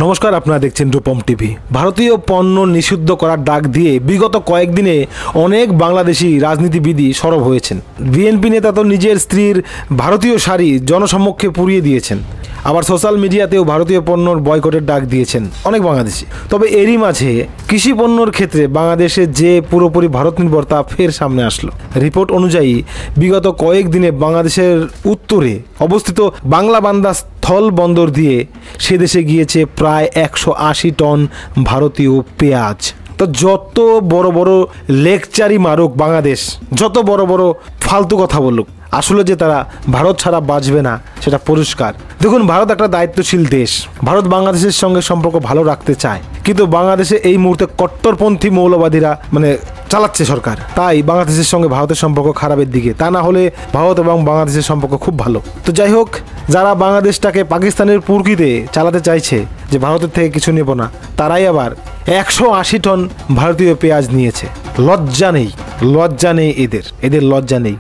নমস্কার, আপনারা দেখছেন রূপম টিভি। ভারতীয় পণ্য নিষিদ্ধ করার ডাক দিয়ে বিগত কয়েকদিনে অনেক বাংলাদেশি রাজনীতিবিদই সরব হয়েছেন। বিএনপি নেতা তো নিজের স্ত্রীর ভারতীয় শাড়ি জনসমক্ষে পুড়িয়ে দিয়েছেন, আবার সোশ্যাল মিডিয়াতেও ভারতীয় পণ্যর বয়কটের ডাক দিয়েছেন অনেক বাংলাদেশি। তবে এরই মাঝে কৃষি পণ্যর ক্ষেত্রে বাংলাদেশে যে পুরোপুরি ভারত নির্ভর তা ফের সামনে আসলো। রিপোর্ট অনুযায়ী বিগত কয়েকদিনে বাংলাদেশের উত্তরে অবস্থিত বাংলাবান্ধা স্থল বন্দর দিয়ে সে দেশে গিয়েছে প্রায় 180 টন ভারতীয় পেঁয়াজ। তো যত বড় বড় লেকচারই মারুক বাংলাদেশ, যত বড় বড় ফালতু কথা বলুক, আসলে যে তারা ভারত ছাড়া বাঁচবে না সেটা পরিষ্কার। দেখুন, ভারত একটা দায়িত্বশীল দেশ। ভারত বাংলাদেশের সঙ্গে সম্পর্ক ভালো রাখতে চায়, কিন্তু বাংলাদেশে এই মুহূর্তে কট্টরপন্থী মৌলবাদীরা চালাচ্ছে সরকার। তাই বাংলাদেশের সঙ্গে ভারতের সম্পর্ক খারাপের দিকে। তা না হলে ভারত এবং বাংলাদেশের সম্পর্ক খুব ভালো। তো যাই হোক, যারা বাংলাদেশটাকে পাকিস্তানের পুরকিতে চালাতে চাইছে যে ভারতের থেকে কিছু নেব না, তারাই আবার 180 টন ভারতীয় পেঁয়াজ নিয়েছে। লজ্জা নেই, লজ্জা নেই এদের লজ্জা নেই।